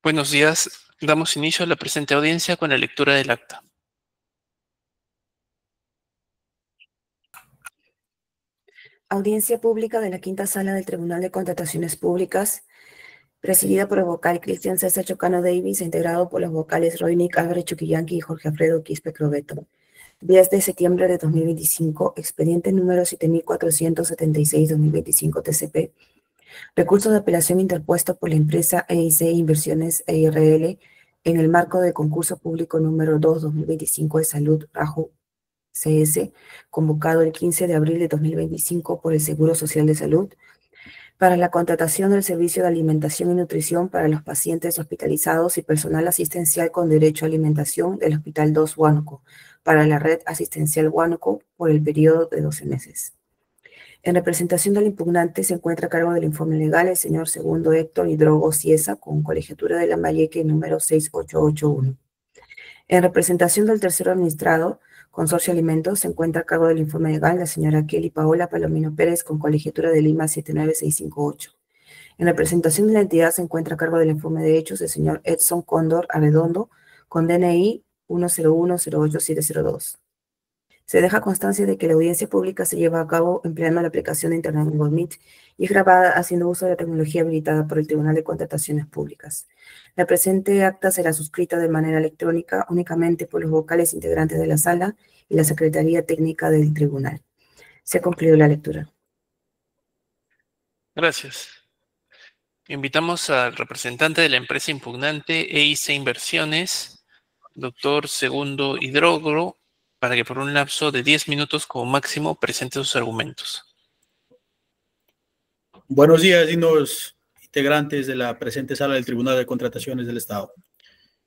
Buenos días. Damos inicio a la presente audiencia con la lectura del acta. Audiencia pública de la Quinta Sala del Tribunal de Contrataciones Públicas, presidida por el vocal Cristian César Chocano Davis e integrado por los vocales Roinic Álvarez Chuquillanqui y Jorge Alfredo Quispe Crobeto. 10 de septiembre de 2025, expediente número 7476-2025 TCP. Recurso de apelación interpuesto por la empresa EIC Inversiones EIRL en el marco del concurso público número 2-2025 de Salud Rajo CS, convocado el 15 de abril de 2025 por el Seguro Social de Salud, para la contratación del servicio de alimentación y nutrición para los pacientes hospitalizados y personal asistencial con derecho a alimentación del Hospital 2 Huánuco, para la red asistencial Huánuco por el periodo de 12 meses. En representación del impugnante se encuentra a cargo del informe legal el señor segundo Héctor Hidrogo Ciesa, con colegiatura de Lambayeque número 6881. En representación del tercero administrado, Consorcio Alimentos, se encuentra a cargo del informe legal la señora Kelly Paola Palomino Pérez, con colegiatura de Lima 79658. En representación de la entidad se encuentra a cargo del informe de hechos el señor Edson Cóndor Arredondo, con DNI 10108-702. Se deja constancia de que la audiencia pública se lleva a cabo empleando la aplicación de Internet Google Meet y es grabada haciendo uso de la tecnología habilitada por el Tribunal de Contrataciones Públicas. La presente acta será suscrita de manera electrónica únicamente por los vocales integrantes de la sala y la Secretaría Técnica del Tribunal. Se ha concluido la lectura. Gracias. Invitamos al representante de la empresa impugnante EIC Inversiones, doctor Segundo Hidrogo, para que por un lapso de 10 minutos como máximo presente sus argumentos. Buenos días, dignos integrantes de la presente sala del Tribunal de Contrataciones del Estado.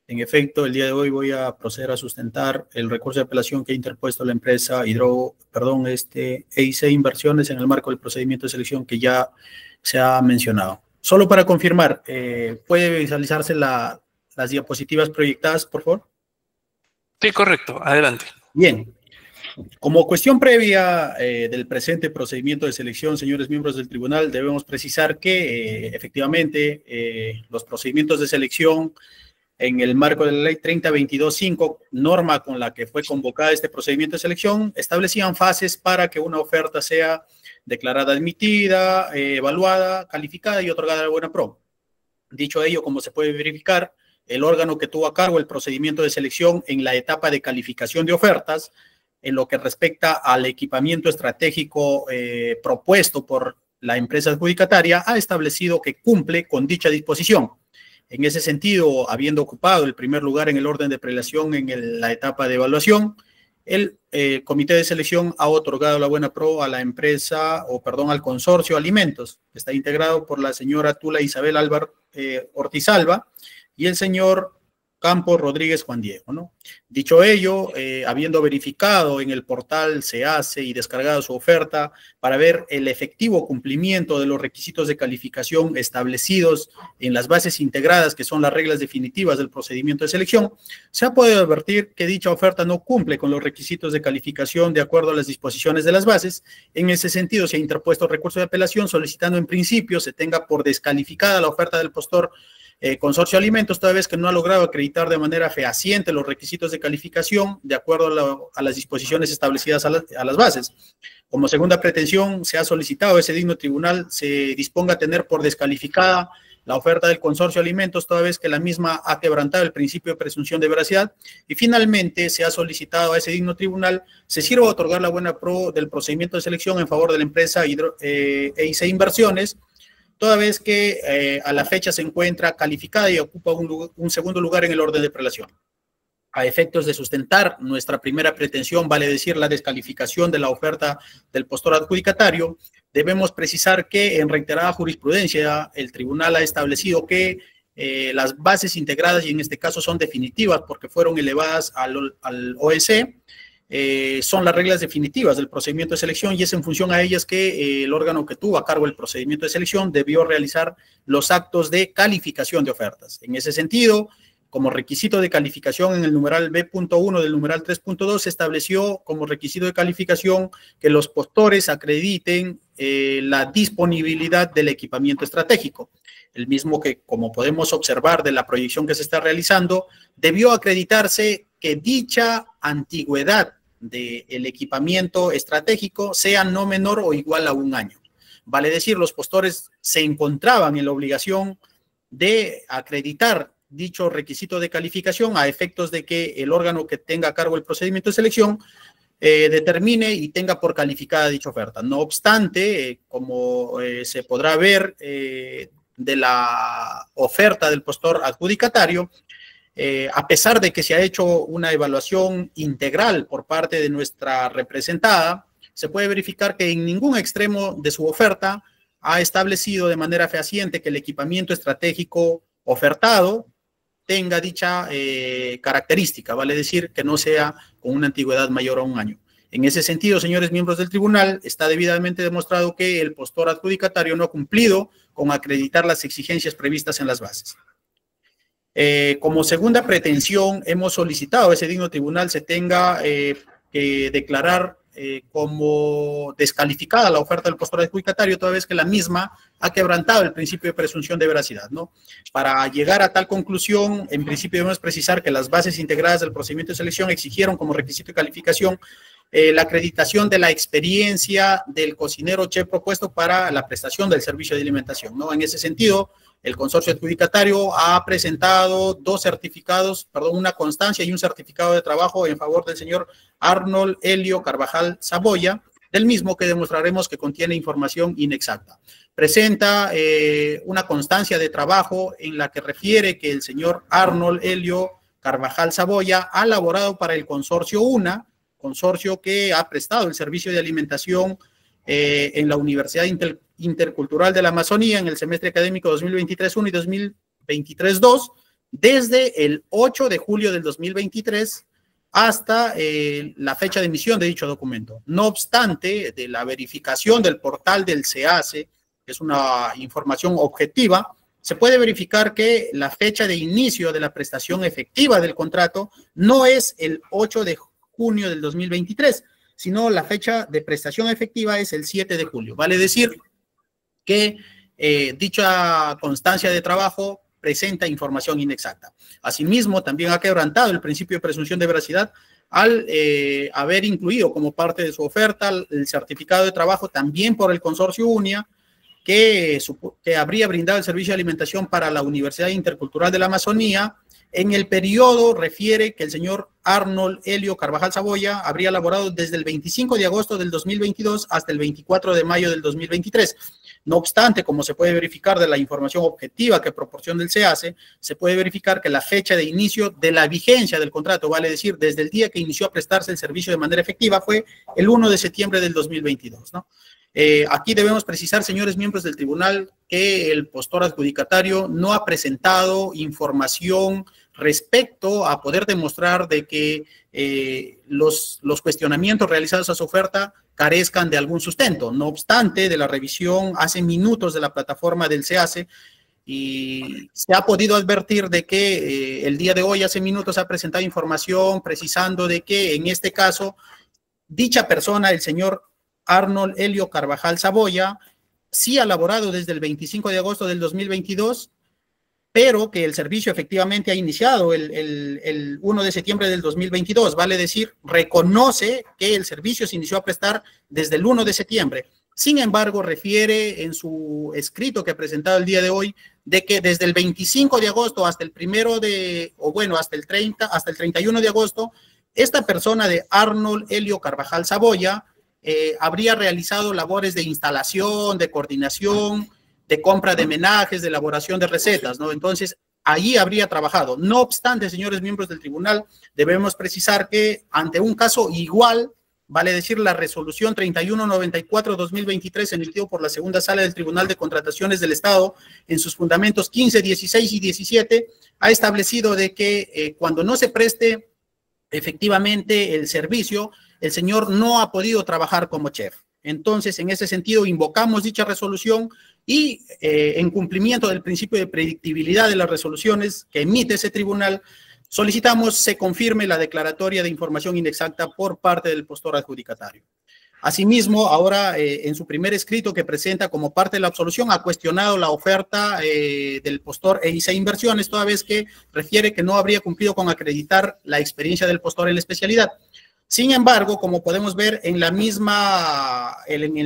En efecto, el día de hoy voy a proceder a sustentar el recurso de apelación que ha interpuesto la empresa EIC Inversiones en el marco del procedimiento de selección que ya se ha mencionado. Solo para confirmar, ¿puede visualizarse las diapositivas proyectadas, por favor? Sí, correcto. Adelante. Bien. Como cuestión previa del presente procedimiento de selección, señores miembros del tribunal, debemos precisar que efectivamente los procedimientos de selección en el marco de la ley 3022.5, norma con la que fue convocada este procedimiento de selección, establecían fases para que una oferta sea declarada admitida, evaluada, calificada y otorgada de buena pro. Dicho ello, como se puede verificar, el órgano que tuvo a cargo el procedimiento de selección en la etapa de calificación de ofertas, en lo que respecta al equipamiento estratégico propuesto por la empresa adjudicataria, ha establecido que cumple con dicha disposición. En ese sentido, habiendo ocupado el primer lugar en el orden de prelación en la etapa de evaluación, el comité de selección ha otorgado la buena pro a la empresa, al consorcio Alimentos, que está integrado por la señora Tula Isabel Álvaro Ortizalba y el señor Campos Rodríguez Juan Diego, ¿no? Dicho ello, habiendo verificado en el portal SEACE y descargado su oferta para ver el efectivo cumplimiento de los requisitos de calificación establecidos en las bases integradas, que son las reglas definitivas del procedimiento de selección, se ha podido advertir que dicha oferta no cumple con los requisitos de calificación de acuerdo a las disposiciones de las bases. En ese sentido, se ha interpuesto recurso de apelación solicitando en principio se tenga por descalificada la oferta del postor Consorcio Alimentos, toda vez que no ha logrado acreditar de manera fehaciente los requisitos de calificación de acuerdo a las disposiciones establecidas a las bases. Como segunda pretensión, se ha solicitado a ese digno tribunal se disponga a tener por descalificada la oferta del Consorcio Alimentos, toda vez que la misma ha quebrantado el principio de presunción de veracidad. Y finalmente, se ha solicitado a ese digno tribunal se sirva a otorgar la buena pro del procedimiento de selección en favor de la empresa EIC Inversiones, toda vez que a la fecha se encuentra calificada y ocupa un segundo lugar en el orden de prelación. A efectos de sustentar nuestra primera pretensión, vale decir la descalificación de la oferta del postor adjudicatario, debemos precisar que en reiterada jurisprudencia el tribunal ha establecido que las bases integradas, y en este caso son definitivas porque fueron elevadas al OEC, son las reglas definitivas del procedimiento de selección y es en función a ellas que el órgano que tuvo a cargo el procedimiento de selección debió realizar los actos de calificación de ofertas. En ese sentido, como requisito de calificación en el numeral B.1 del numeral 3.2 se estableció como requisito de calificación que los postores acrediten la disponibilidad del equipamiento estratégico. el mismo que, como podemos observar de la proyección que se está realizando, debió acreditarse que dicha antigüedad del equipamiento estratégico sea no menor o igual a 1 año. Vale decir, los postores se encontraban en la obligación de acreditar dicho requisito de calificación a efectos de que el órgano que tenga a cargo el procedimiento de selección determine y tenga por calificada dicha oferta. No obstante, como se podrá ver de la oferta del postor adjudicatario, a pesar de que se ha hecho una evaluación integral por parte de nuestra representada, se puede verificar que en ningún extremo de su oferta ha establecido de manera fehaciente que el equipamiento estratégico ofertado tenga dicha característica, vale decir que no sea con una antigüedad mayor a 1 año. En ese sentido, señores miembros del tribunal, está debidamente demostrado que el postor adjudicatario no ha cumplido con acreditar las exigencias previstas en las bases. Como segunda pretensión, hemos solicitado a ese digno tribunal se tenga que declarar como descalificada la oferta del postor adjudicatario, toda vez que la misma ha quebrantado el principio de presunción de veracidad, ¿no? Para llegar a tal conclusión, en principio debemos precisar que las bases integradas del procedimiento de selección exigieron como requisito de calificación la acreditación de la experiencia del cocinero chef propuesto para la prestación del servicio de alimentación, ¿no? En ese sentido, el consorcio adjudicatario ha presentado dos certificados, perdón, una constancia y un certificado de trabajo en favor del señor Arnold Helio Carvajal Saboya, del mismo que demostraremos que contiene información inexacta. Presenta una constancia de trabajo en la que refiere que el señor Arnold Helio Carvajal Saboya ha laborado para el consorcio UNA, consorcio que ha prestado el servicio de alimentación en la Universidad Intercultural de la Amazonía en el semestre académico 2023-1 y 2023-2, desde el 8 de julio del 2023 hasta la fecha de emisión de dicho documento. No obstante, de la verificación del portal del SEACE, que es una información objetiva, se puede verificar que la fecha de inicio de la prestación efectiva del contrato no es el 8 de junio del 2023, sino la fecha de prestación efectiva es el 7 de julio. Vale decir que dicha constancia de trabajo presenta información inexacta. Asimismo, también ha quebrantado el principio de presunción de veracidad al haber incluido como parte de su oferta el certificado de trabajo también por el consorcio UNIA, que habría brindado el servicio de alimentación para la Universidad Intercultural de la Amazonía. En el periodo refiere que el señor Arnold Helio Carvajal Saboya habría laborado desde el 25 de agosto del 2022 hasta el 24 de mayo del 2023. No obstante, como se puede verificar de la información objetiva que proporciona el SEACE, se puede verificar que la fecha de inicio de la vigencia del contrato, vale decir, desde el día que inició a prestarse el servicio de manera efectiva, fue el 1 de septiembre del 2022, ¿no? Aquí debemos precisar, señores miembros del tribunal, que el postor adjudicatario no ha presentado información respecto a poder demostrar de que los cuestionamientos realizados a su oferta carezcan de algún sustento. No obstante, de la revisión hace minutos de la plataforma del SEACE, y se ha podido advertir de que el día de hoy, hace minutos, ha presentado información precisando de que en este caso, dicha persona, el señor Arnold Helio Carvajal Saboya, sí ha laborado desde el 25 de agosto del 2022, pero que el servicio efectivamente ha iniciado el 1 de septiembre del 2022, vale decir, reconoce que el servicio se inició a prestar desde el 1 de septiembre. Sin embargo, refiere en su escrito que ha presentado el día de hoy, de que desde el 25 de agosto hasta el 1 de, o bueno, hasta el 31 de agosto, esta persona de Arnold Helio Carvajal Saboya habría realizado labores de instalación, de coordinación, de compra de menajes, de elaboración de recetas, ¿no? Entonces, allí habría trabajado. No obstante, señores miembros del tribunal, debemos precisar que ante un caso igual, vale decir la resolución 3194-2023 emitido por la segunda sala del Tribunal de Contrataciones del Estado en sus fundamentos 15, 16 y 17, ha establecido de que cuando no se preste efectivamente el servicio, el señor no ha podido trabajar como chef. Entonces, en ese sentido, invocamos dicha resolución y en cumplimiento del principio de predictibilidad de las resoluciones que emite ese tribunal, solicitamos se confirme la declaratoria de información inexacta por parte del postor adjudicatario. Asimismo, ahora en su primer escrito que presenta como parte de la absolución, ha cuestionado la oferta del postor EIC Inversiones, toda vez que refiere que no habría cumplido con acreditar la experiencia del postor en la especialidad. Sin embargo, como podemos ver en el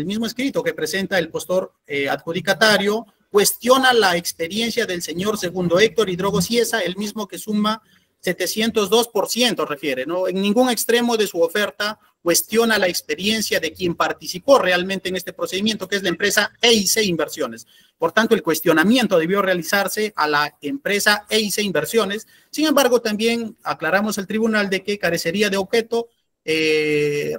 mismo escrito que presenta el postor adjudicatario, cuestiona la experiencia del señor segundo Héctor Hidrogo Ciesa, el mismo que suma 702%, refiere, ¿no? En ningún extremo de su oferta cuestiona la experiencia de quien participó realmente en este procedimiento, que es la empresa EIC Inversiones. Por tanto, el cuestionamiento debió realizarse a la empresa EIC Inversiones. Sin embargo, también aclaramos al tribunal de que carecería de objeto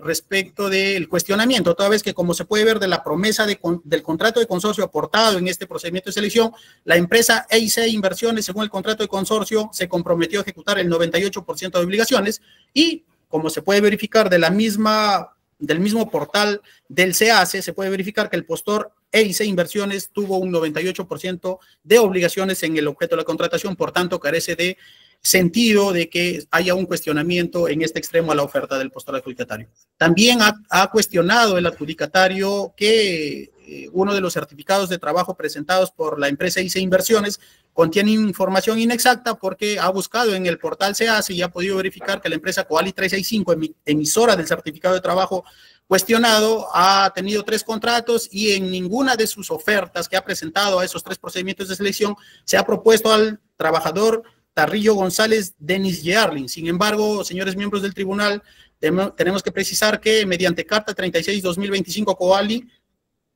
respecto del cuestionamiento, toda vez que, como se puede ver de la promesa del contrato de consorcio aportado en este procedimiento de selección, la empresa EIC Inversiones, según el contrato de consorcio, se comprometió a ejecutar el 98% de obligaciones y, como se puede verificar del mismo portal del CEACE, se puede verificar que el postor EIC Inversiones tuvo un 98% de obligaciones en el objeto de la contratación, por tanto, carece de sentido de que haya un cuestionamiento en este extremo a la oferta del postor adjudicatario. También ha cuestionado el adjudicatario que uno de los certificados de trabajo presentados por la empresa EIC Inversiones contiene información inexacta, porque ha buscado en el portal CEACE y ha podido verificar que la empresa Coali 365, emisora del certificado de trabajo cuestionado, ha tenido 3 contratos y en ninguna de sus ofertas que ha presentado a esos 3 procedimientos de selección se ha propuesto al trabajador Tarrillo González Denis Yearling. Sin embargo, señores miembros del tribunal, tenemos que precisar que mediante carta 36-2025 Coali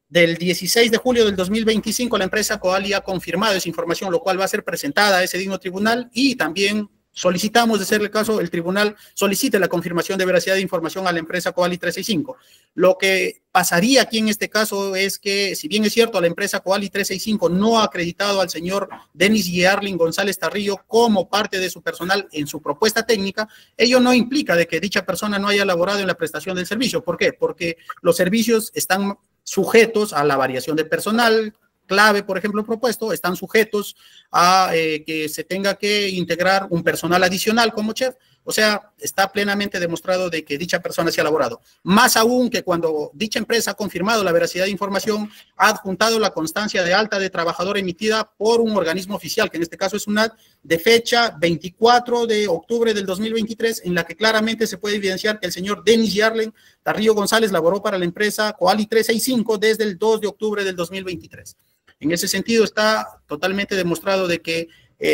del 16 de julio del 2025, la empresa Coali ha confirmado esa información, lo cual va a ser presentada a ese digno tribunal, y también solicitamos, de ser el caso, el tribunal solicite la confirmación de veracidad de información a la empresa Coali 365. Lo que pasaría aquí en este caso es que, si bien es cierto, la empresa Coali 365 no ha acreditado al señor Denis Yearling González Tarrillo como parte de su personal en su propuesta técnica, ello no implica de que dicha persona no haya elaborado en la prestación del servicio. ¿Por qué? Porque los servicios están sujetos a la variación de personal clave, por ejemplo, propuesto, están sujetos a que se tenga que integrar un personal adicional como chef. O sea, está plenamente demostrado de que dicha persona se ha elaborado. Más aún que cuando dicha empresa ha confirmado la veracidad de información, ha adjuntado la constancia de alta de trabajador emitida por un organismo oficial, que en este caso es UNAD, de fecha 24 de octubre del 2023, en la que claramente se puede evidenciar que el señor Denis Yearling Tarrillo González laboró para la empresa Coali 365 desde el 2 de octubre del 2023. En ese sentido, está totalmente demostrado de que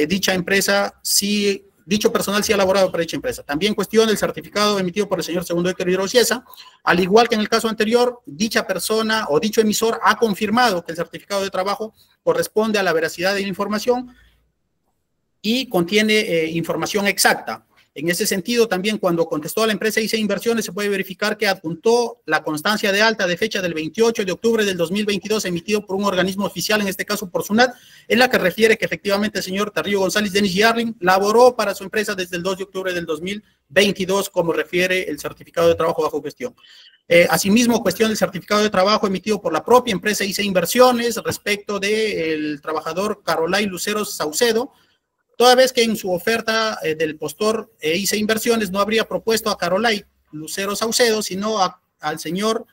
dicha empresa sí, dicho personal sí ha laborado para dicha empresa. También cuestiona el certificado emitido por el señor segundo Héctor Hidrogo Ciesa. Al igual que en el caso anterior, dicha persona o dicho emisor ha confirmado que el certificado de trabajo corresponde a la veracidad de la información y contiene información exacta. En ese sentido, también cuando contestó a la empresa EIC Inversiones, se puede verificar que adjuntó la constancia de alta de fecha del 28 de octubre del 2022, emitido por un organismo oficial, en este caso por SUNAT, en la que refiere que efectivamente el señor Tarrillo González Denis Yearling laboró para su empresa desde el 2 de octubre del 2022, como refiere el certificado de trabajo bajo gestión. Asimismo, cuestión del certificado de trabajo emitido por la propia empresa EIC Inversiones respecto del trabajador Carolay Lucero Saucedo, toda vez que en su oferta del postor EIC Inversiones no habría propuesto a Carolay Lucero Saucedo, sino al señor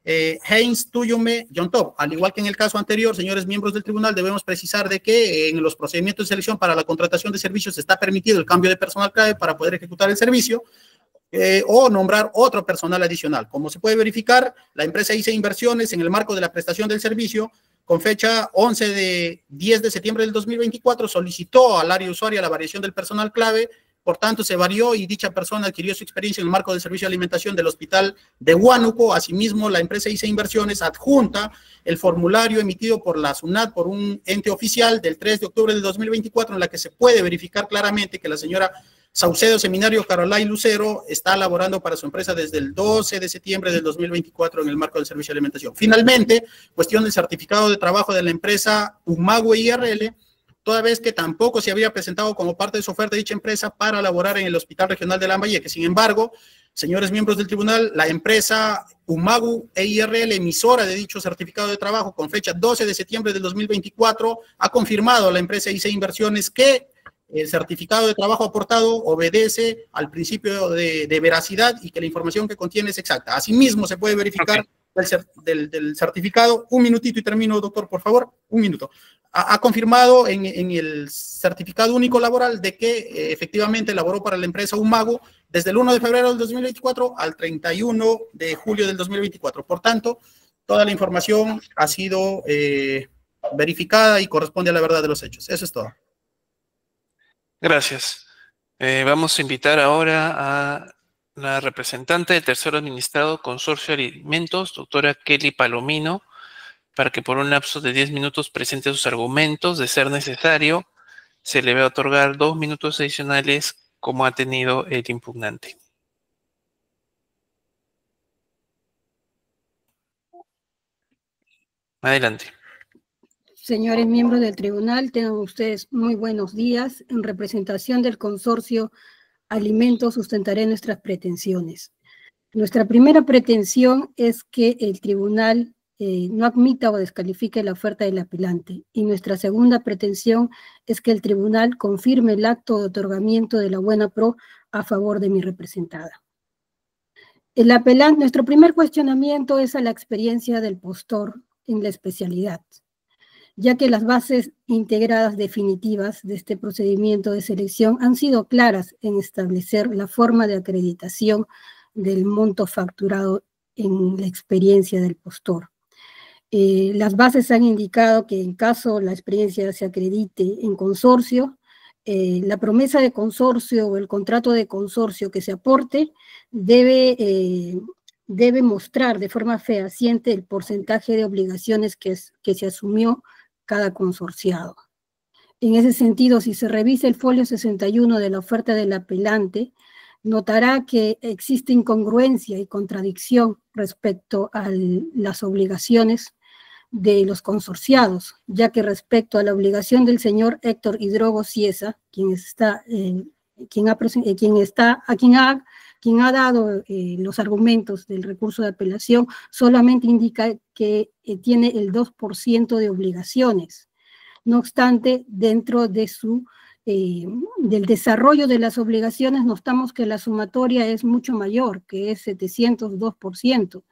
Heinz Tuyume Yontop. Al igual que en el caso anterior, señores miembros del tribunal, debemos precisar de que en los procedimientos de selección para la contratación de servicios está permitido el cambio de personal clave para poder ejecutar el servicio, o nombrar otro personal adicional. Como se puede verificar, la empresa EIC Inversiones, en el marco de la prestación del servicio, con fecha 10 de septiembre del 2024, solicitó al área usuaria la variación del personal clave, por tanto se varió y dicha persona adquirió su experiencia en el marco del servicio de alimentación del hospital de Huánuco. Asimismo, la empresa EIC Inversiones adjunta el formulario emitido por la SUNAT, por un ente oficial, del 3 de octubre del 2024, en la que se puede verificar claramente que la señora Saucedo Seminario Carolay Lucero está laborando para su empresa desde el 12 de septiembre del 2024 en el marco del servicio de alimentación. Finalmente, cuestión del certificado de trabajo de la empresa Umague IRL, toda vez que tampoco se había presentado como parte de su oferta de dicha empresa para laborar en el Hospital Regional de Lambayeque. Sin embargo, señores miembros del tribunal, la empresa Umagu EIRL, emisora de dicho certificado de trabajo con fecha 12 de septiembre del 2024, ha confirmado a la empresa EIC Inversiones que el certificado de trabajo aportado obedece al principio de veracidad y que la información que contiene es exacta. Asimismo, se puede verificar del certificado. Un minutito y termino, doctor, por favor. Un minuto. Ha confirmado en el certificado único laboral de que efectivamente laboró para la empresa Umago desde el 1 de febrero del 2024 al 31 de julio del 2024. Por tanto, toda la información ha sido verificada y corresponde a la verdad de los hechos. Eso es todo. Gracias. Vamos a invitar ahora a la representante del tercero administrado Consorcio de Alimentos, doctora Kelly Palomino, para que por un lapso de 10 minutos presente sus argumentos. De ser necesario, se le va a otorgar 2 minutos adicionales como ha tenido el impugnante. Adelante. Señores miembros del tribunal, tengan ustedes muy buenos días. En representación del consorcio Alimentos sustentaré nuestras pretensiones. Nuestra primera pretensión es que el tribunal no admita o descalifique la oferta del apelante. Y nuestra segunda pretensión es que el tribunal confirme el acto de otorgamiento de la buena pro a favor de mi representada. El apelante, nuestro primer cuestionamiento es a la experiencia del postor en la especialidad, ya que las bases integradas definitivas de este procedimiento de selección han sido claras en establecer la forma de acreditación del monto facturado en la experiencia del postor. Las bases han indicado que en caso la experiencia se acredite en consorcio, la promesa de consorcio o el contrato de consorcio que se aporte debe mostrar de forma fehaciente el porcentaje de obligaciones que se asumió cada consorciado. En ese sentido, si se revisa el folio 61 de la oferta del apelante, notará que existe incongruencia y contradicción respecto a las obligaciones de los consorciados, ya que respecto a la obligación del señor Héctor Hidrogo Ciesa, quien ha dado los argumentos del recurso de apelación, solamente indica que tiene el 2% de obligaciones. No obstante, dentro de del desarrollo de las obligaciones, notamos que la sumatoria es mucho mayor, que es 702%.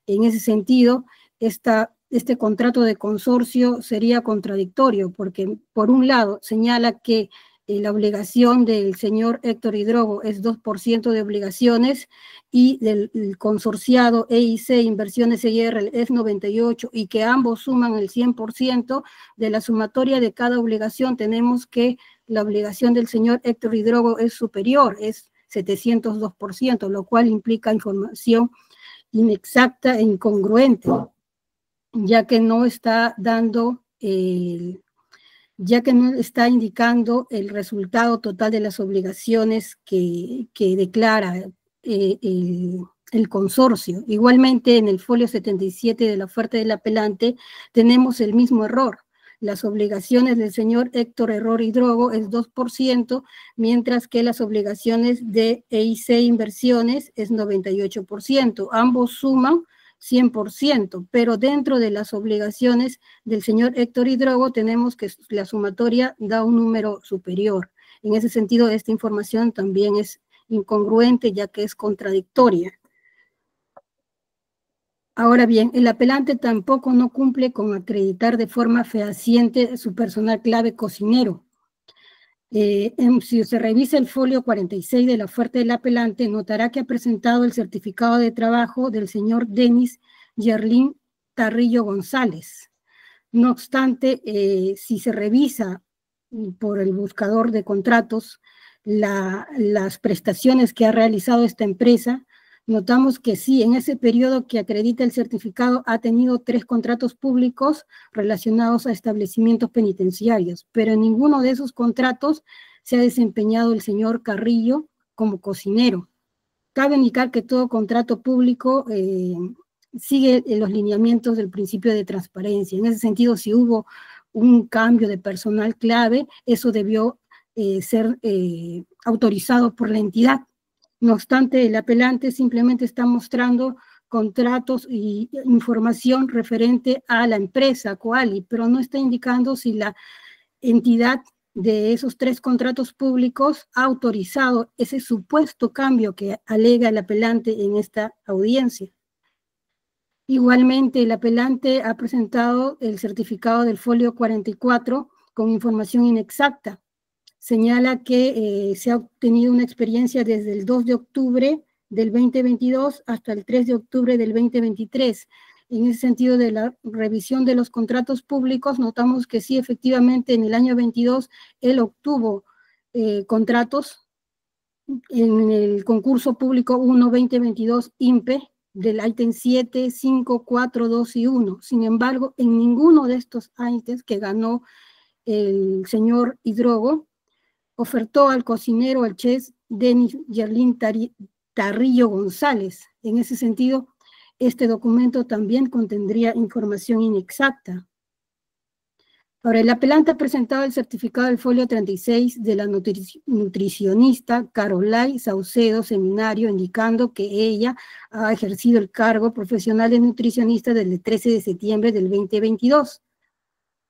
En ese sentido, este contrato de consorcio sería contradictorio, porque por un lado señala que la obligación del señor Héctor Hidrogo es 2% de obligaciones y del consorciado EIC Inversiones EIR es 98%, y que ambos suman el 100% de la sumatoria de cada obligación. Tenemos que la obligación del señor Héctor Hidrogo es superior, es 702%, lo cual implica información inexacta e incongruente, ya que no está indicando el resultado total de las obligaciones que declara el consorcio. Igualmente, en el folio 77 de la oferta del apelante tenemos el mismo error. Las obligaciones del señor Héctor Hidrogo es 2%, mientras que las obligaciones de EIC Inversiones es 98%. Ambos suman 100%, pero dentro de las obligaciones del señor Héctor Hidrogo tenemos que la sumatoria da un número superior. En ese sentido, esta información también es incongruente, ya que es contradictoria. Ahora bien, el apelante tampoco no cumple con acreditar de forma fehaciente su personal clave cocinero. Si se revisa el folio 46 de la oferta del apelante, notará que ha presentado el certificado de trabajo del señor Denis Yerlin Tarrillo González. No obstante, si se revisa por el buscador de contratos las prestaciones que ha realizado esta empresa, notamos que sí, en ese periodo que acredita el certificado ha tenido 3 contratos públicos relacionados a establecimientos penitenciarios, pero en ninguno de esos contratos se ha desempeñado el señor Carrillo como cocinero. Cabe indicar que todo contrato público sigue los lineamientos del principio de transparencia. En ese sentido, si hubo un cambio de personal clave, eso debió ser autorizado por la entidad. No obstante, el apelante simplemente está mostrando contratos y información referente a la empresa Coali, pero no está indicando si la entidad de esos 3 contratos públicos ha autorizado ese supuesto cambio que alega el apelante en esta audiencia. Igualmente, el apelante ha presentado el certificado del folio 44 con información inexacta. Señala que se ha obtenido una experiencia desde el 2 de octubre del 2022 hasta el 3 de octubre del 2023. En ese sentido de la revisión de los contratos públicos, notamos que sí, efectivamente, en el año 22 él obtuvo contratos en el concurso público 1-2022 INPE, del ítem 7, 5, 4, 2 y 1. Sin embargo, en ninguno de estos ítems que ganó el señor Hidrogo, ofertó al cocinero, al chef Denis Yerlin Tarrillo González. En ese sentido, este documento también contendría información inexacta. Ahora, el apelante ha presentado el certificado del folio 36 de la nutricionista Carolay Saucedo Seminario, indicando que ella ha ejercido el cargo profesional de nutricionista desde el 13 de septiembre del 2022.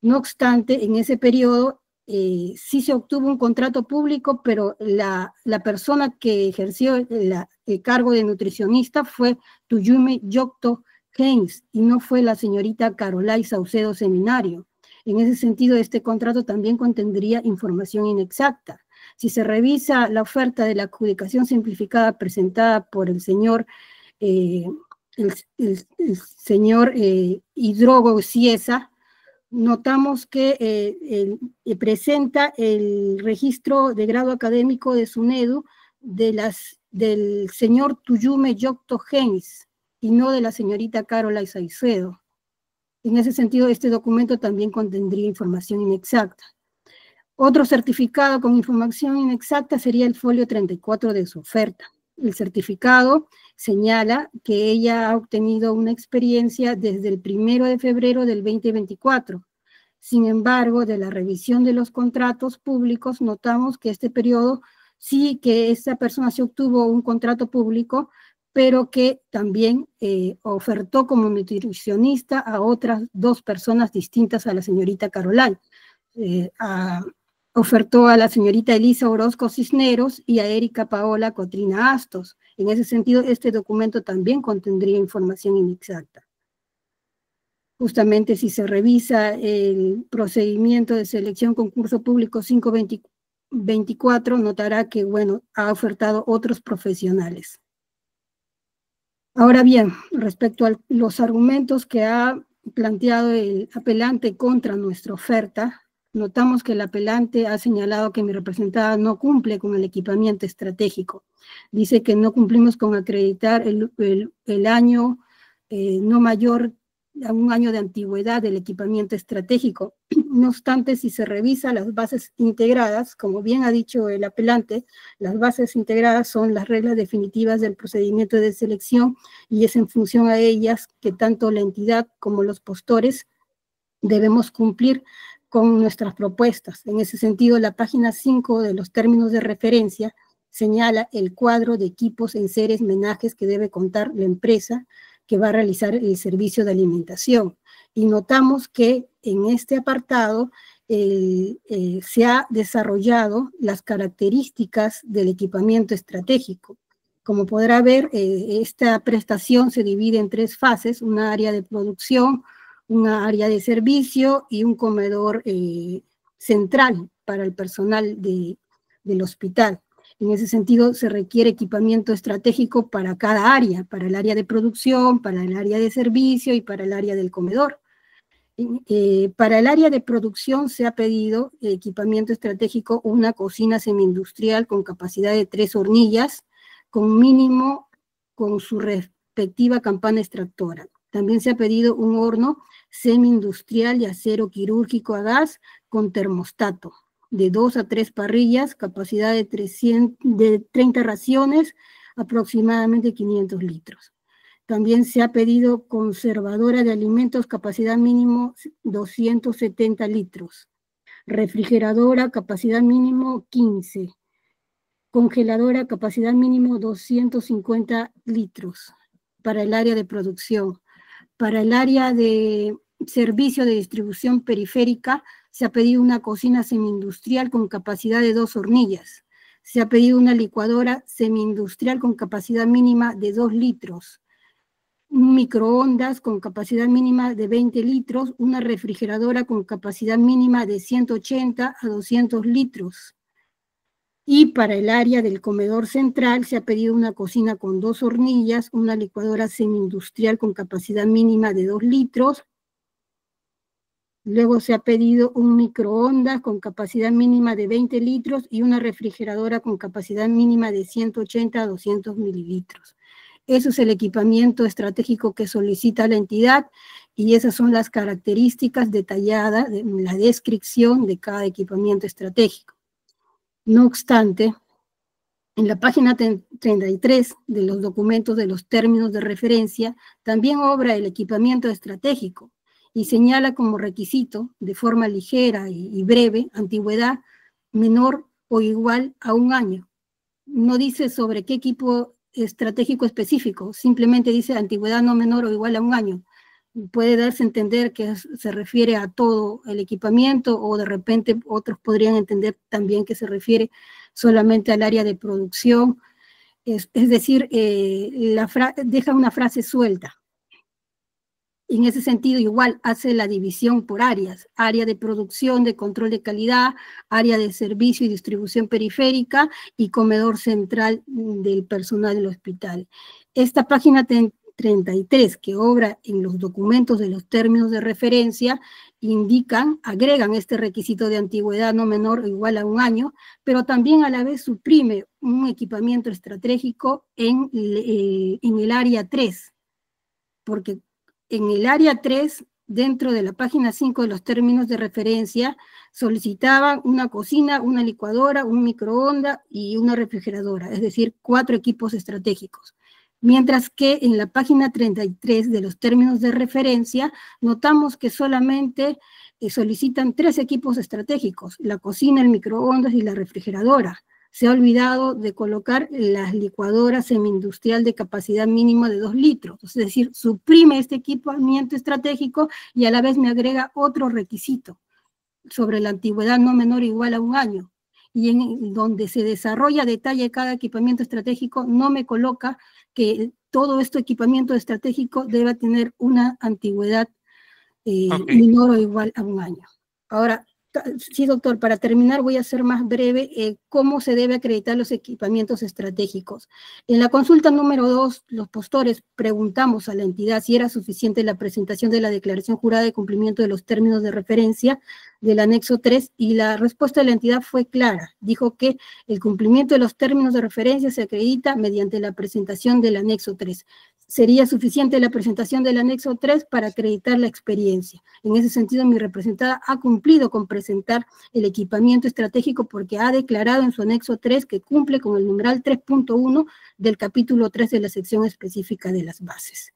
No obstante, en ese periodo sí se obtuvo un contrato público, pero la persona que ejerció el cargo de nutricionista fue Tuyume Yocto Haynes y no fue la señorita Carolay Saucedo Seminario. En ese sentido, este contrato también contendría información inexacta. Si se revisa la oferta de la adjudicación simplificada presentada por el señor Hidrogo Ciesa, notamos que presenta el registro de grado académico de SUNEDU del señor Tuyume Yocto Haynes y no de la señorita Carolay Saucedo. En ese sentido, este documento también contendría información inexacta. Otro certificado con información inexacta sería el folio 34 de su oferta. El certificado señala que ella ha obtenido una experiencia desde el 1 de febrero del 2024. Sin embargo, de la revisión de los contratos públicos, notamos que este periodo sí que esta persona se obtuvo un contrato público, pero que también ofertó como nutricionista a otras 2 personas distintas a la señorita Carolay. Ofertó a la señorita Elisa Orozco Cisneros y a Erika Paola Cotrina Astos. En ese sentido, este documento también contendría información inexacta. Justamente si se revisa el procedimiento de selección concurso público 524, notará que, bueno, ha ofertado otros profesionales. Ahora bien, respecto a los argumentos que ha planteado el apelante contra nuestra oferta, notamos que el apelante ha señalado que mi representada no cumple con el equipamiento estratégico. Dice que no cumplimos con acreditar el año no mayor a un año de antigüedad del equipamiento estratégico. No obstante, si se revisa las bases integradas, como bien ha dicho el apelante, las bases integradas son las reglas definitivas del procedimiento de selección y es en función a ellas que tanto la entidad como los postores debemos cumplir con nuestras propuestas. En ese sentido, la página 5 de los términos de referencia señala el cuadro de equipos, enseres, menajes que debe contar la empresa que va a realizar el servicio de alimentación. Y notamos que en este apartado se ha desarrollado las características del equipamiento estratégico. Como podrá ver, esta prestación se divide en 3 fases, una área de producción, una área de servicio y un comedor central para el personal del hospital. En ese sentido, se requiere equipamiento estratégico para cada área, para el área de producción, para el área de servicio y para el área del comedor. Para el área de producción se ha pedido equipamiento estratégico, una cocina semi-industrial con capacidad de 3 hornillas, con mínimo con su respectiva campana extractora. También se ha pedido un horno semi-industrial de acero quirúrgico a gas con termostato, de 2 a 3 parrillas, capacidad de 30 raciones, aproximadamente 500 litros. También se ha pedido conservadora de alimentos, capacidad mínimo 270 litros. Refrigeradora, capacidad mínimo 15. Congeladora, capacidad mínimo 250 litros para el área de producción. Para el área de servicio de distribución periférica, Se ha pedido una cocina semi-industrial con capacidad de 2 hornillas. Se ha pedido una licuadora semi-industrial con capacidad mínima de 2 litros. Un microondas con capacidad mínima de 20 litros. Una refrigeradora con capacidad mínima de 180 a 200 litros. Y para el área del comedor central se ha pedido una cocina con 2 hornillas, una licuadora semi-industrial con capacidad mínima de 2 litros. Luego se ha pedido un microondas con capacidad mínima de 20 litros y una refrigeradora con capacidad mínima de 180 a 200 mililitros. Eso es el equipamiento estratégico que solicita la entidad y esas son las características detalladas en la descripción de cada equipamiento estratégico. No obstante, en la página 33 de los documentos de los términos de referencia, también obra el equipamiento estratégico y señala como requisito, de forma ligera y breve, antigüedad menor o igual a 1 año. No dice sobre qué equipo estratégico específico, simplemente dice antigüedad no menor o igual a 1 año. Puede darse a entender que se refiere a todo el equipamiento o de repente otros podrían entender también que se refiere solamente al área de producción. Es decir, deja una frase suelta. En ese sentido, igual hace la división por áreas, área de producción, de control de calidad, área de servicio y distribución periférica y comedor central del personal del hospital. Esta página 33, que obra en los documentos de los términos de referencia, agregan este requisito de antigüedad no menor o igual a 1 año, pero también a la vez suprime un equipamiento estratégico en el área 3, porque en el área 3, dentro de la página 5 de los términos de referencia, solicitaban una cocina, una licuadora, un microondas y una refrigeradora, es decir, 4 equipos estratégicos. Mientras que en la página 33 de los términos de referencia, notamos que solamente solicitan 3 equipos estratégicos, la cocina, el microondas y la refrigeradora. Se ha olvidado de colocar las licuadoras semi-industrial de capacidad mínima de 2 litros, es decir, suprime este equipamiento estratégico y a la vez me agrega otro requisito sobre la antigüedad no menor o igual a 1 año. Y en donde se desarrolla a detalle cada equipamiento estratégico, no me coloca que todo este equipamiento estratégico deba tener una antigüedad menor o igual a 1 año. Ahora, sí, doctor, para terminar voy a ser más breve cómo se debe acreditar los equipamientos estratégicos. En la consulta número 2, los postores preguntamos a la entidad si era suficiente la presentación de la declaración jurada de cumplimiento de los términos de referencia del anexo 3 y la respuesta de la entidad fue clara. Dijo que el cumplimiento de los términos de referencia se acredita mediante la presentación del anexo 3. Sería suficiente la presentación del anexo 3 para acreditar la experiencia. En ese sentido, mi representada ha cumplido con presentar el equipamiento estratégico porque ha declarado en su anexo 3 que cumple con el numeral 3.1 del capítulo 3 de la sección específica de las bases.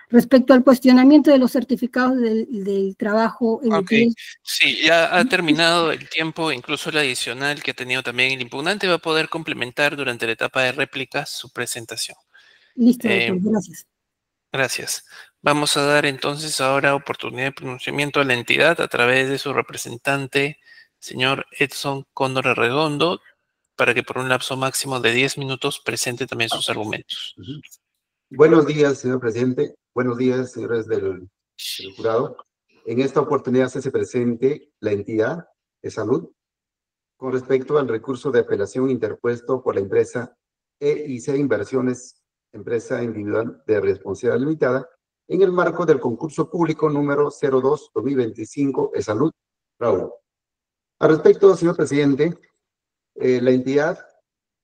Respecto al cuestionamiento de los certificados del trabajo emitidos. Sí, ya ha terminado el tiempo, incluso el adicional que ha tenido también el impugnante va a poder complementar durante la etapa de réplicas su presentación. Listo, doctor, gracias. Gracias. Vamos a dar entonces ahora oportunidad de pronunciamiento a la entidad a través de su representante, señor Edson Cóndor Redondo, para que por un lapso máximo de 10 minutos presente también sus argumentos. Buenos días, señor presidente. Buenos días, señores del jurado. En esta oportunidad se hace presente la entidad de salud con respecto al recurso de apelación interpuesto por la empresa EIC Inversiones, empresa individual de responsabilidad limitada, en el marco del concurso público número 02-2025 de salud, Raúl. Al respecto, señor presidente, la entidad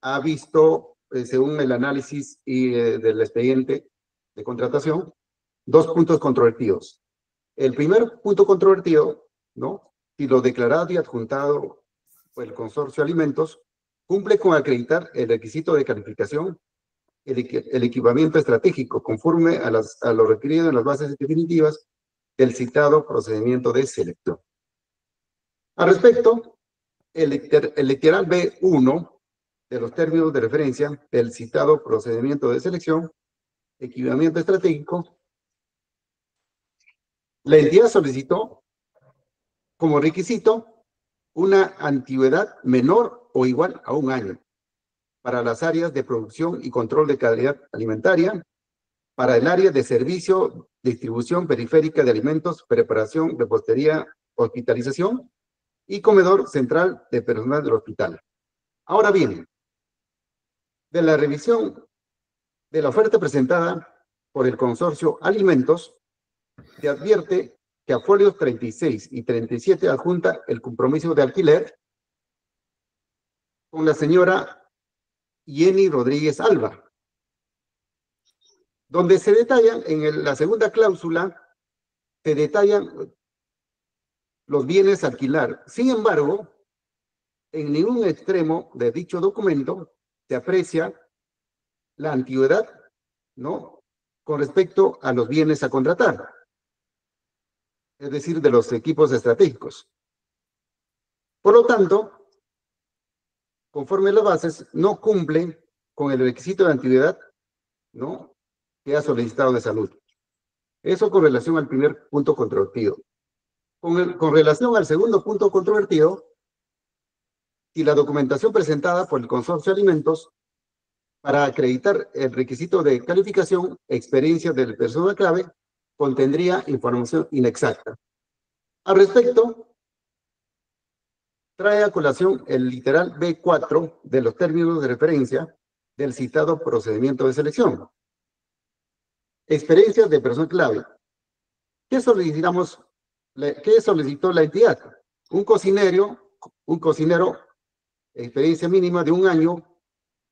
ha visto, según el análisis del expediente de contratación, 2 puntos controvertidos. El primer punto controvertido, ¿no? Si lo declarado y adjuntado por el consorcio de alimentos cumple con acreditar el requisito de calificación, el equipamiento estratégico, conforme a lo requerido en las bases definitivas del citado procedimiento de selección. Al respecto, el literal B1 de los términos de referencia del citado procedimiento de selección, equipamiento estratégico, la entidad solicitó como requisito una antigüedad menor o igual a 1 año para las áreas de producción y control de calidad alimentaria, para el área de servicio, distribución periférica de alimentos, preparación, repostería, hospitalización y comedor central de personal del hospital. Ahora bien, de la revisión de la oferta presentada por el consorcio Alimentos, se advierte que a folios 36 y 37 adjunta el compromiso de alquiler con la señora Jenny Rodríguez Alba, donde se detallan, en la segunda cláusula, se detallan los bienes a alquilar. Sin embargo, en ningún extremo de dicho documento se aprecia la antigüedad, ¿no?, con respecto a los bienes a contratar, es decir, de los equipos estratégicos. Por lo tanto, conforme a las bases, no cumple con el requisito de antigüedad, ¿no?, que ha solicitado de salud. Eso con relación al primer punto controvertido. Con relación al segundo punto controvertido, si la documentación presentada por el Consorcio de Alimentos para acreditar el requisito de calificación, experiencia del personal clave, contendría información inexacta. Al respecto, trae a colación el literal B4 de los términos de referencia del citado procedimiento de selección. Experiencias de personal clave. ¿Qué solicitó la entidad? Un cocinero, experiencia mínima de 1 año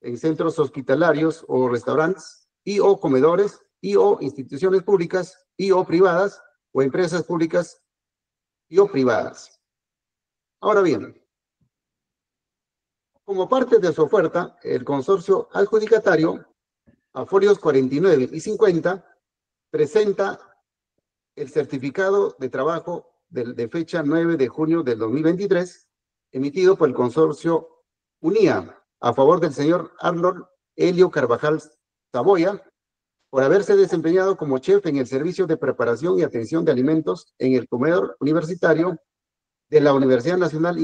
en centros hospitalarios o restaurantes y o comedores y o instituciones públicas y o privadas o empresas públicas y o privadas. Ahora bien, como parte de su oferta, el consorcio adjudicatario, a folios 49 y 50, presenta el certificado de trabajo de fecha 9 de junio del 2023, emitido por el consorcio UNIA, a favor del señor Arnold Helio Carvajal Saboya, por haberse desempeñado como chef en el servicio de preparación y atención de alimentos en el comedor universitario de la Universidad Nacional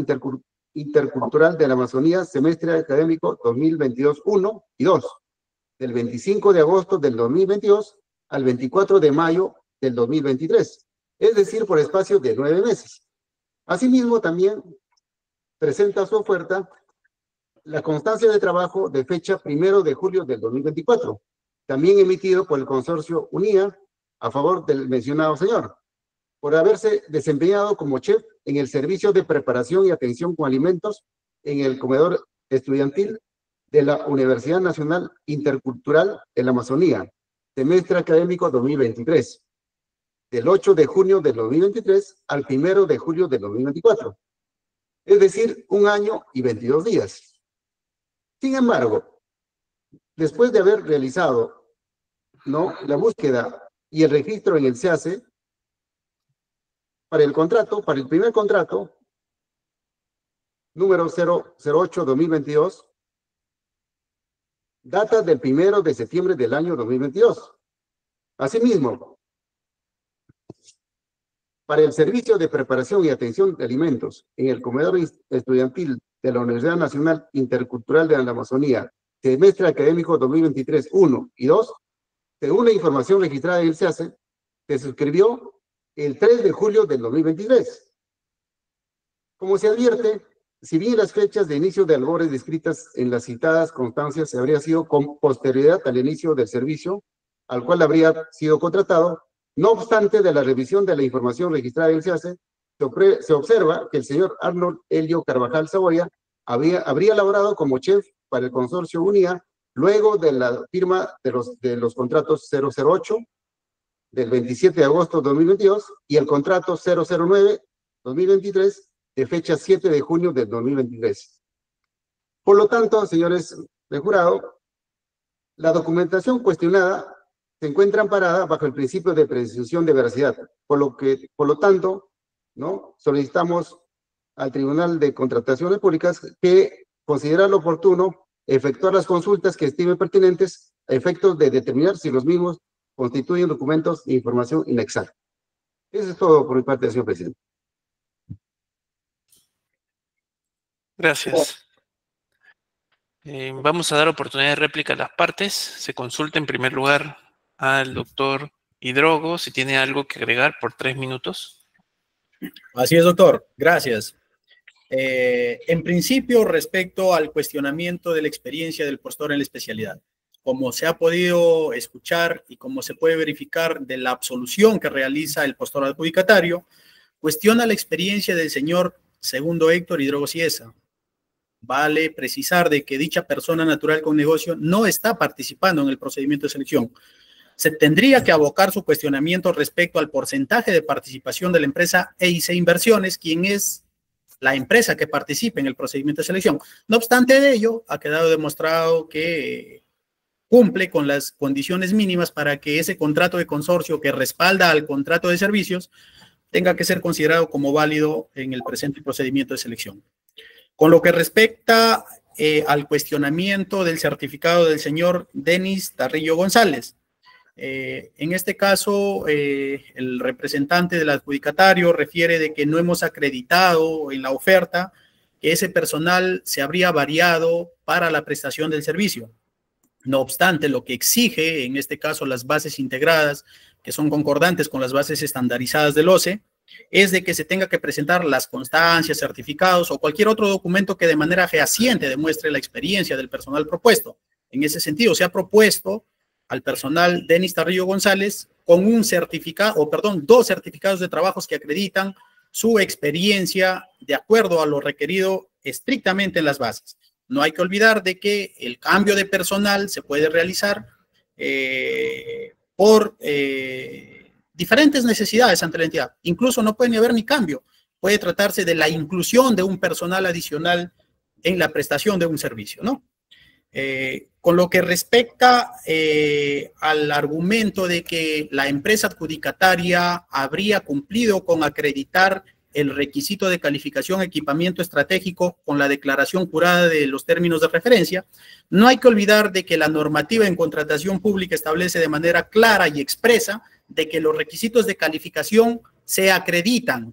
Intercultural de la Amazonía, semestre académico 2022-1 y 2, del 25 de agosto del 2022 al 24 de mayo del 2023, es decir, por espacio de 9 meses. Asimismo, también presenta su oferta la constancia de trabajo de fecha 1 de julio del 2024, también emitido por el consorcio UNIA, a favor del mencionado señor, por haberse desempeñado como chef en el servicio de preparación y atención con alimentos en el comedor estudiantil de la Universidad Nacional Intercultural de la Amazonía, semestre académico 2023, del 8 de junio del 2023 al 1 de julio del 2024, es decir, 1 año y 22 días. Sin embargo, después de haber realizado, ¿no?, la búsqueda y el registro en el SEACE, para el primer contrato, número 008-2022, data del 1 de septiembre del año 2022. Asimismo, para el servicio de preparación y atención de alimentos en el comedor estudiantil de la Universidad Nacional Intercultural de la Amazonía, semestre académico 2023-1 y 2, según la información registrada en el SEACE, se suscribió el 3 de julio del 2023. Como se advierte, si bien las fechas de inicio de albores descritas en las citadas constancias habría sido con posterioridad al inicio del servicio al cual habría sido contratado, no obstante, de la revisión de la información registrada en el SEACE, se observa que el señor Arnold Helio Carvajal Saboya habría laborado como chef para el consorcio UNIA luego de la firma de los contratos 008 del 27 de agosto de 2022 y el contrato 009-2023 de fecha 7 de junio del 2023. Por lo tanto, señores del jurado, la documentación cuestionada se encuentra amparada bajo el principio de presunción de veracidad, por lo tanto, ¿no?, solicitamos al Tribunal de Contrataciones Públicas que considerarlo oportuno efectuar las consultas que estime pertinentes a efectos de determinar si los mismos constituyen documentos de información inexacta. Eso es todo por mi parte, señor presidente. Gracias. Vamos a dar oportunidad de réplica a las partes. Se consulta en primer lugar al doctor Hidrogo si tiene algo que agregar por 3 minutos. Así es, doctor. Gracias. En principio, respecto al cuestionamiento de la experiencia del postor en la especialidad, como se ha podido escuchar y como se puede verificar de la absolución que realiza el postor adjudicatario, cuestiona la experiencia del señor segundo Héctor Hidrogo Cieza. Vale precisar de que dicha persona natural con negocio no está participando en el procedimiento de selección. Se tendría que abocar su cuestionamiento respecto al porcentaje de participación de la empresa EIC Inversiones, quien es la empresa que participa en el procedimiento de selección. No obstante de ello, ha quedado demostrado que cumple con las condiciones mínimas para que ese contrato de consorcio que respalda al contrato de servicios tenga que ser considerado como válido en el presente procedimiento de selección. Con lo que respecta al cuestionamiento del certificado del señor Denis Tarrillo González, en este caso, el representante del adjudicatario refiere de que no hemos acreditado en la oferta que ese personal se habría variado para la prestación del servicio. No obstante, lo que exige, en este caso, las bases integradas, que son concordantes con las bases estandarizadas del OCE, es de que se tenga que presentar las constancias, certificados o cualquier otro documento que de manera fehaciente demuestre la experiencia del personal propuesto. En ese sentido, se ha propuesto al personal Denis Tarrillo González con un certificado, dos certificados de trabajos que acreditan su experiencia de acuerdo a lo requerido estrictamente en las bases. No hay que olvidar de que el cambio de personal se puede realizar por diferentes necesidades ante la entidad. Incluso no puede ni haber ni cambio. Puede tratarse de la inclusión de un personal adicional en la prestación de un servicio, ¿no? Con lo que respecta al argumento de que la empresa adjudicataria habría cumplido con acreditar el requisito de calificación equipamiento estratégico con la declaración jurada de los términos de referencia, no hay que olvidar de que la normativa en contratación pública establece de manera clara y expresa de que los requisitos de calificación se acreditan,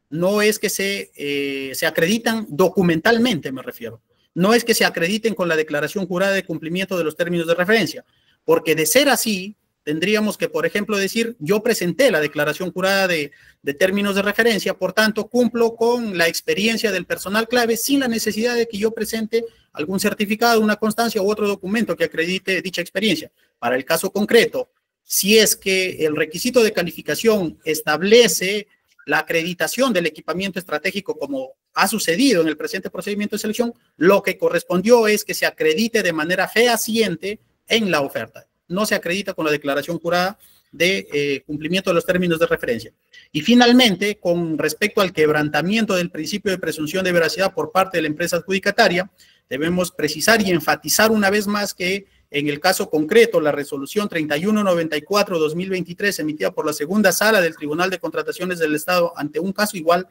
no es que se acreditan documentalmente, me refiero. No es que se acrediten con la declaración jurada de cumplimiento de los términos de referencia, porque de ser así, tendríamos que, por ejemplo, decir, yo presenté la declaración jurada de términos de referencia, por tanto, cumplo con la experiencia del personal clave sin la necesidad de que yo presente algún certificado, una constancia u otro documento que acredite dicha experiencia. Para el caso concreto, si es que el requisito de calificación establece la acreditación del equipamiento estratégico como ha sucedido en el presente procedimiento de selección, lo que correspondió es que se acredite de manera fehaciente en la oferta. No se acredita con la declaración jurada de cumplimiento de los términos de referencia. Y finalmente, con respecto al quebrantamiento del principio de presunción de veracidad por parte de la empresa adjudicataria, debemos precisar y enfatizar una vez más que en el caso concreto, la resolución 3194-2023 emitida por la segunda sala del Tribunal de Contrataciones del Estado ante un caso igual,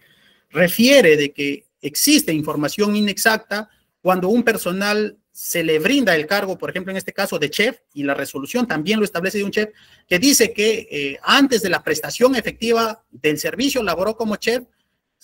refiere de que existe información inexacta cuando un personal se le brinda el cargo, por ejemplo, en este caso de chef, y la resolución también lo establece de un chef, que dice que antes de la prestación efectiva del servicio laboró como chef.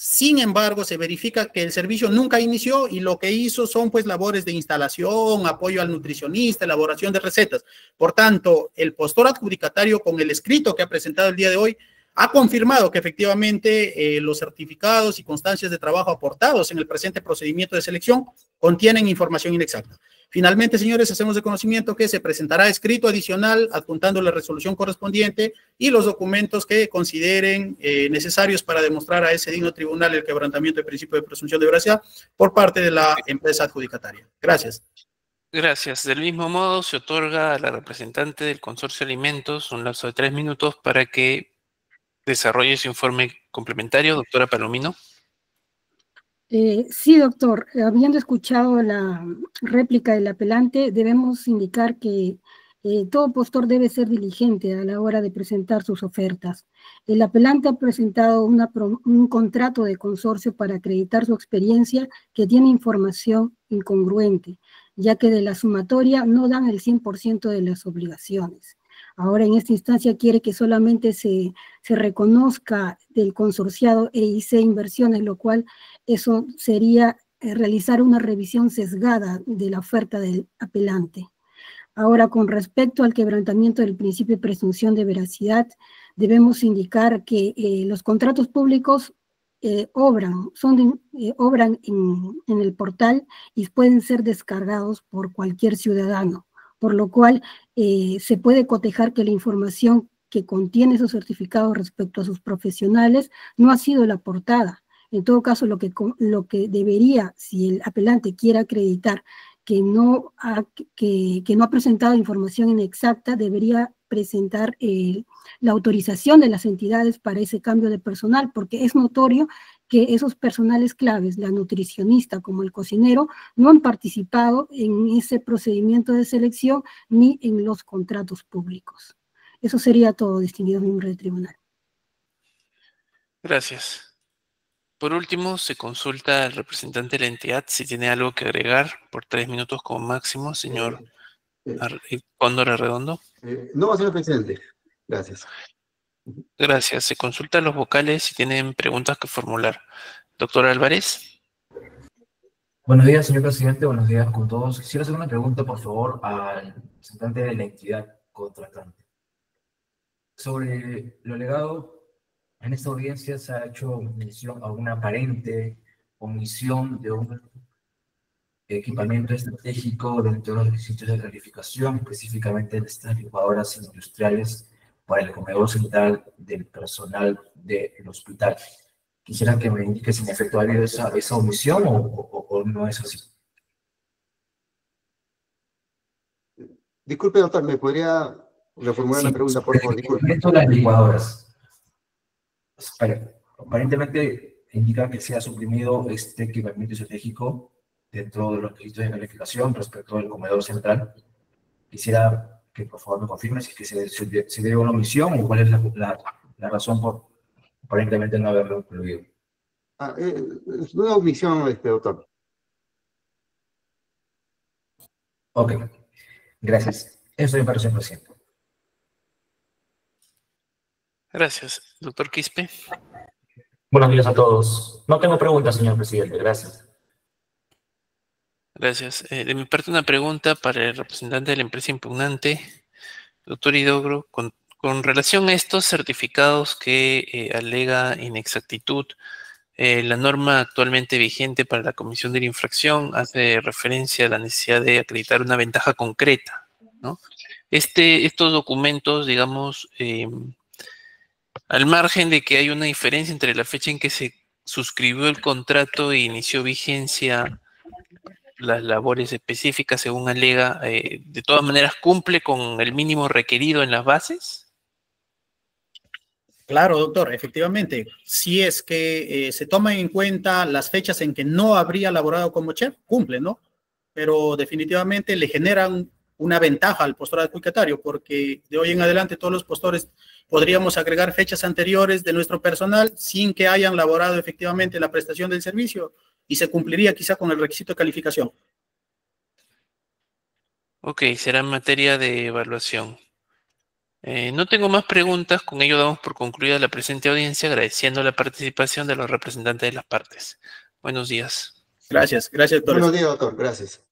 Sin embargo, se verifica que el servicio nunca inició y lo que hizo son pues labores de instalación, apoyo al nutricionista, elaboración de recetas. Por tanto, el postor adjudicatario con el escrito que ha presentado el día de hoy ha confirmado que efectivamente los certificados y constancias de trabajo aportados en el presente procedimiento de selección contienen información inexacta. Finalmente, señores, hacemos de conocimiento que se presentará escrito adicional adjuntando la resolución correspondiente y los documentos que consideren necesarios para demostrar a ese digno tribunal el quebrantamiento del principio de presunción de veracidad por parte de la empresa adjudicataria. Gracias. Gracias. Del mismo modo, se otorga a la representante del Consorcio de Alimentos un lapso de 3 minutos para que desarrolle su informe complementario. Doctora Palomino. Sí, doctor. Habiendo escuchado la réplica del apelante, debemos indicar que todo postor debe ser diligente a la hora de presentar sus ofertas. El apelante ha presentado un contrato de consorcio para acreditar su experiencia que tiene información incongruente, ya que de la sumatoria no dan el 100% de las obligaciones. Ahora en esta instancia quiere que solamente se reconozca del consorciado EIC Inversiones, lo cual eso sería realizar una revisión sesgada de la oferta del apelante. Ahora, con respecto al quebrantamiento del principio de presunción de veracidad, debemos indicar que los contratos públicos obran en el portal y pueden ser descargados por cualquier ciudadano, por lo cual se puede cotejar que la información que contiene esos certificados respecto a sus profesionales no ha sido la aportada. En todo caso, lo que debería, si el apelante quiere acreditar que no ha presentado información inexacta, debería presentar la autorización de las entidades para ese cambio de personal, porque es notorio que esos personales claves, la nutricionista como el cocinero, no han participado en ese procedimiento de selección ni en los contratos públicos. Eso sería todo, distinguidos miembros del tribunal. Gracias. Por último, se consulta al representante de la entidad si tiene algo que agregar por 3 minutos como máximo, señor Cóndor Arredondo. No, señor presidente. Gracias. Gracias. Se consulta a los vocales si tienen preguntas que formular. Doctor Álvarez. Buenos días, señor presidente. Buenos días con todos. Quisiera hacer una pregunta, por favor, al representante de la entidad contratante. Sobre lo alegado, en esta audiencia se ha hecho mención a una aparente omisión de un equipamiento estratégico dentro de los requisitos de calificación, específicamente de estas licuadoras industriales para el comedor central del personal del hospital. Quisiera que me indique si en efecto ha habido esa omisión o no es así. Disculpe, doctor, ¿me podría reformular la pregunta, por favor? Disculpe. Dentro de las licuadoras, aparentemente indica que se ha suprimido este equipamiento estratégico dentro de los requisitos de calificación respecto al comedor central. Quisiera que por favor me confirme si es que se debe a una omisión o cuál es la razón por aparentemente no haberlo incluido. Es una omisión, doctor. Ok, gracias. Eso me parece, presidente. Gracias. Doctor Quispe. Buenos días a todos. No tengo preguntas, señor presidente. Gracias. Gracias. De mi parte, una pregunta para el representante de la empresa impugnante, doctor Idogro, con relación a estos certificados que alega inexactitud. La norma actualmente vigente para la comisión de la infracción hace referencia a la necesidad de acreditar una ventaja concreta, ¿no? Estos documentos, digamos, al margen de que hay una diferencia entre la fecha en que se suscribió el contrato e inició vigencia las labores específicas según alega, de todas maneras cumple con el mínimo requerido en las bases. Claro, doctor, efectivamente, si es que se toman en cuenta las fechas en que no habría laborado como chef, cumple, ¿no? Pero definitivamente le generan una ventaja al postor adjudicatario, porque de hoy en adelante todos los postores podríamos agregar fechas anteriores de nuestro personal sin que hayan laborado efectivamente la prestación del servicio y se cumpliría quizá con el requisito de calificación. Ok, será en materia de evaluación. No tengo más preguntas, con ello damos por concluida la presente audiencia, agradeciendo la participación de los representantes de las partes. Buenos días. Gracias, doctor. Buenos días, doctor. Gracias.